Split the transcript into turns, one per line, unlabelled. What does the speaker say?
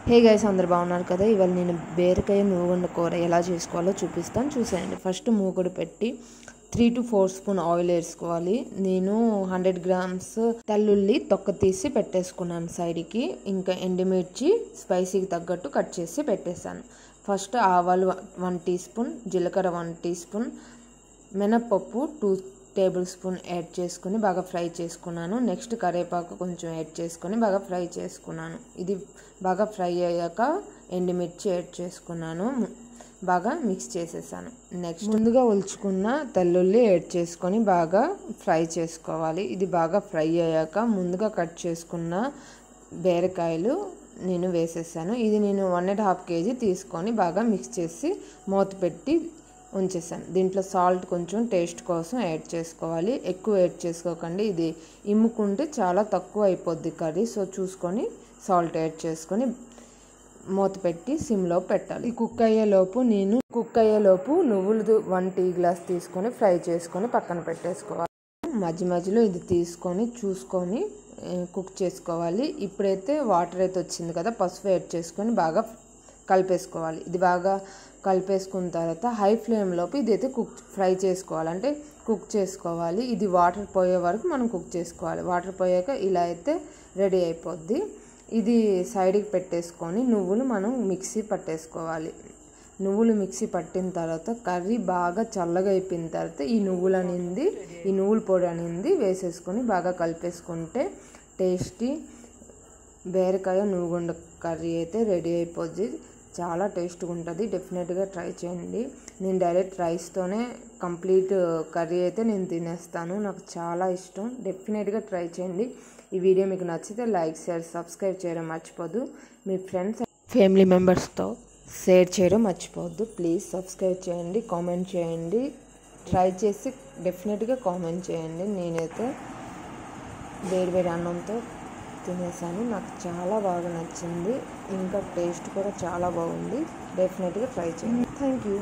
Hey guys, అందరు బాగున్నారు కదా. ఇవాళ నేను బీరకాయ మూగుండ కూర ఎలా చేసుకోవాలో చూపిస్తాను, చూసేయండి. ఫస్ట్ మూగుడు పెట్టి 3 to 4 స్పూన్ ఆయిల్ వేసుకోవాలి. నేను 100 గ్రామ్స్ తెల్లుల్లి తొక్క తీసి పెట్టేసుకున్నాను సైడ్కి. ఇంకా ఎండుమిర్చి స్పైసీకి తగ్గట్టు కట్ చేసి పెట్టేశాను. ఫస్ట్ ఆవాలు 1 టీ స్పూన్, జీలకర్ర 1 టీ స్పూన్, మినప్పప్పు 2 టేబుల్ స్పూన్ యాడ్ చేసుకుని బాగా ఫ్రై చేసుకున్నాను. నెక్స్ట్ కరివేపాకు కొంచెం యాడ్ చేసుకొని బాగా ఫ్రై చేసుకున్నాను. ఇది బాగా ఫ్రై అయ్యాక ఎండుమిర్చి యాడ్ చేసుకున్నాను, బాగా మిక్స్ చేసేసాను. నెక్స్ట్ ముందుగా ఒలుచుకున్న తెల్లుల్లి యాడ్ చేసుకొని బాగా ఫ్రై చేసుకోవాలి. ఇది బాగా ఫ్రై అయ్యాక ముందుగా కట్ చేసుకున్న బీరకాయలు నేను వేసేసాను. ఇది నేను 1.5 kg తీసుకొని బాగా మిక్స్ చేసి మూత పెట్టి ఉంచేసాను. దీంట్లో సాల్ట్ కొంచెం టేస్ట్ కోసం యాడ్ చేసుకోవాలి, ఎక్కువ యాడ్ చేసుకోకండి. ఇది ఇమ్ముకుంటే చాలా తక్కువ అయిపోద్ది కర్రీ. సో చూసుకొని సాల్ట్ యాడ్ చేసుకొని మూత పెట్టి సిమ్లో పెట్టాలి. ఈ కుక్ అయ్యేలోపు నువ్వులు 1 టీ గ్లాస్ తీసుకొని ఫ్రై చేసుకొని పక్కన పెట్టేసుకోవాలి. మధ్య మధ్యలో ఇది తీసుకొని చూసుకొని కుక్ చేసుకోవాలి. ఇప్పుడైతే వాటర్ అయితే వచ్చింది కదా, పసుపు యాడ్ చేసుకొని బాగా కలిపేసుకోవాలి. ఇది బాగా కలిపేసుకున్న తర్వాత హై ఫ్లేమ్లోపు ఇదైతే ఫ్రై చేసుకోవాలి, అంటే కుక్ చేసుకోవాలి. ఇది వాటర్ పోయే వరకు మనం కుక్ చేసుకోవాలి. వాటర్ పోయాక ఇలా అయితే రెడీ అయిపోద్ది. ఇది సైడ్కి పెట్టేసుకొని నువ్వులు మనం మిక్సీ పట్టేసుకోవాలి. నువ్వులు మిక్సీ పట్టిన తర్వాత కర్రీ బాగా చల్లగా అయిపోయిన తర్వాత ఈ నువ్వుల పొడి అనేది వేసేసుకొని బాగా కలిపేసుకుంటే టేస్టీ బీరకాయ నువ్వుగుండ కర్రీ అయితే రెడీ అయిపోద్ది. చాలా టేస్ట్గా ఉంటుంది. డెఫినెట్గా ట్రై చేయండి. నేను డైరెక్ట్ రైస్తోనే కంప్లీట్ కర్రీ అయితే నేను తినేస్తాను, నాకు చాలా ఇష్టం. డెఫినెట్గా ట్రై చేయండి. ఈ వీడియో మీకు నచ్చితే లైక్, షేర్, సబ్స్క్రైబ్ చేయడం మర్చిపోద్దు. మీ ఫ్రెండ్స్, ఫ్యామిలీ మెంబర్స్తో షేర్ చేయడం మర్చిపోవద్దు. ప్లీజ్ సబ్స్క్రైబ్ చేయండి, కామెంట్ చేయండి. ట్రై చేసి డెఫినెట్గా కామెంట్ చేయండి. నేనైతే వేడి అన్నంతో తినేసాను, నాకు చాలా బాగా నచ్చింది. ఇంకా టేస్ట్ కూడా చాలా బాగుంది. డెఫినెట్గా ట్రై చేయండి. Thank you.